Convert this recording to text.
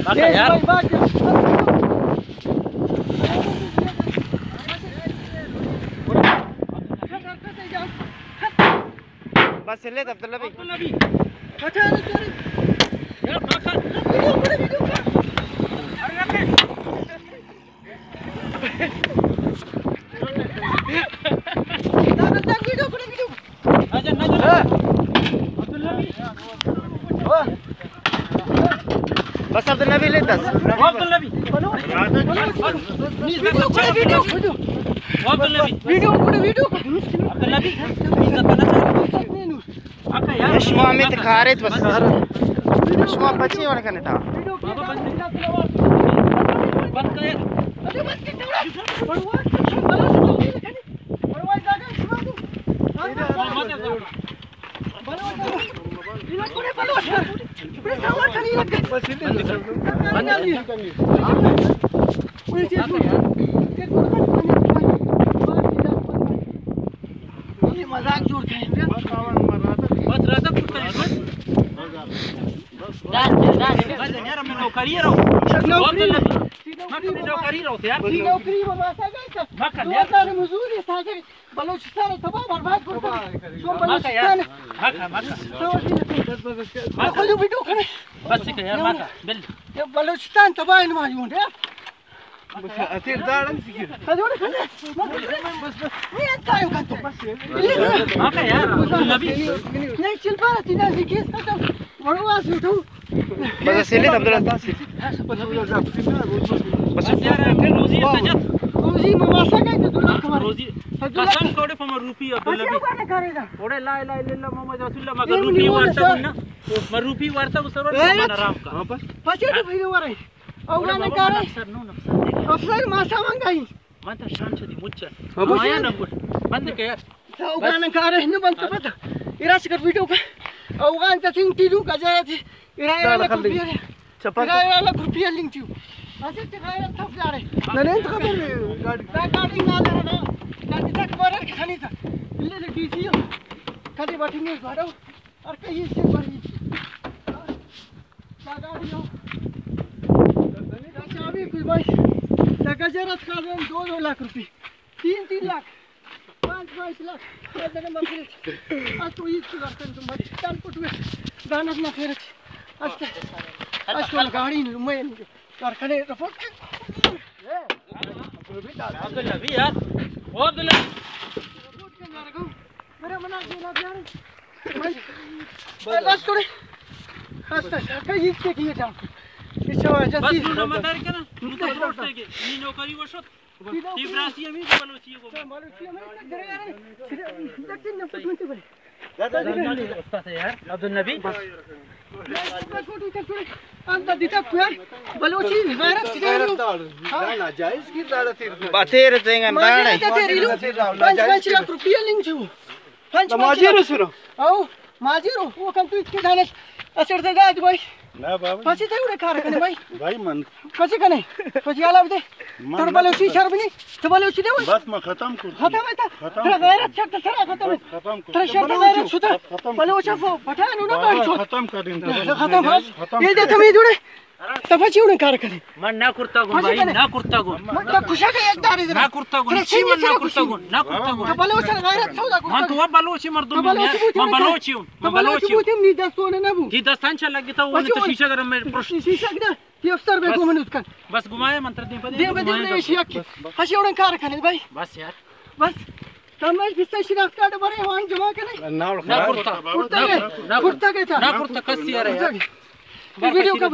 माका यार बस ले अब्दुल्ला भाई अच्छा यार माका वीडियो अरे रखे वीडियो आजा ना अब्दुल्ला भी बस अब्दुल्ला भी ले 10 अब्दुल्ला भी वीडियो अब्दुल्ला भी माका यार यशमा में खारे बस यशमा बच्चे वाला करने था बंद कर मजाक जोड़ के बस रात तक बस यार मैं नौकरी रहो नौकरी रहो यार नौकरी बाबा सागा माका यार मजदूरी सागे बलूचिस्तान तबाह बर्बाद करता जो बलूचिस्तान माका वीडियो करे बस यार माका बिल ये बलूचिस्तान तबाह इन मायूं है अतीर दाड़न सिकिर तजोड़ खले बस ये टाइम करते बस माका यार नबी नहीं चल पा रहा तीन सिकिस का बड़वास उठो बस ले अब्दुल्ला बस यार फिर रोजी तजत रोजी मवासा का तो दुला कमर रोजी कसम कोडे फम रूपी अब्दुल्ला भी क्या करेगा ओडे ला इलाहा इल्लल्लाह मोहम्मद रसूलुल्लाह मगर रूपी वार्ता ना म रूपी वार्ता उसर राम का हां बस पछे तो वीडियो वारे औगाने करे अफसर मासा मंगाई मन त शान छदी मुच्चा माया नंबर बंद के यार औगाने करे हिंदू बंद पता इराश कर वीडियो का औगान त सिंग टीरू का जाय थी इराया रुपया इराया रुपया लिंक थी असे ते गाय थप जा रहे नहीं तो खबर गाड़ी ना दे ना गाड़ी तक पर खनी था इल्ले डीसी कदी बैठेंगे घरो और कहीं से बड़ी गाड़ी हो अभी कुछ भाई गजरत का 2 लाख रुपए 3 लाख 5 लाख आज तो ये करते तुम भाई ट्रांसपोर्ट में दानत ना फिर आज तो गाड़ी मैं कारखाने रिपोर्ट अब्दुल्ला भी यार ओ अब्दुल्ला रिपोर्ट के जा रहा हूं मेरा मना देना यार भाई बस थोड़े हस्ता कहीं इसके किए जाओ बस नो मदार के ना तू तो रोड से के नी नौकरी वशत इब्रासी अमी बलोची को बलोची में दरे यार दक्षिण न पटमंती बले उस्ताद है यार अब्दुल नबी बस फोटो तक थोड़े अंत दिता यार बलोची गैरत सिदारो ना जायज की दाड़ा तीर बातेर देंगे दाड़ा तेरी लो 5 लाख रुपया लिंक छू 5 माजीरो सुरो आओ माजीरो वो कम तू इसके दाने असर से गाज भाई ना बाबा पछी ते उडे कार कने भाई मन कसी कने पछी आला दे तोर बलोची शर्मनी तो बलोची दे बस मैं खत्म कर खत्म है तेरा गैरत छक तेरा खत्म तेरा शर्म गैरत सुता बलोचा को पठान ना कर खत्म कर देंगे खत्म ये दे तुम जुड़े तपची उडे कार कने मन ना कुर्ता गो भाई ना कुर्ता गो मन खुशा के एक दारी ना कुर्ता गो सी मन ना कुर्ता गो तो बलोचा गैरत सौदा को मन तो बलोची मर्दो मैं बलोची तुम नी दस्तो ने नबू की दस्तान चल लगी था वो तो शीशा गरम में शीशा के ये अफसर बे को मनुत कर बस घुमाए मंत्र दे शीशा के हसी उडे कार कने भाई बस यार बस तमज बिस्ता शिनाख्त कार्ड बरे वान जमा कने ना कुर्ता कुर्ता के था ना कुर्ता कस यार वीडियो का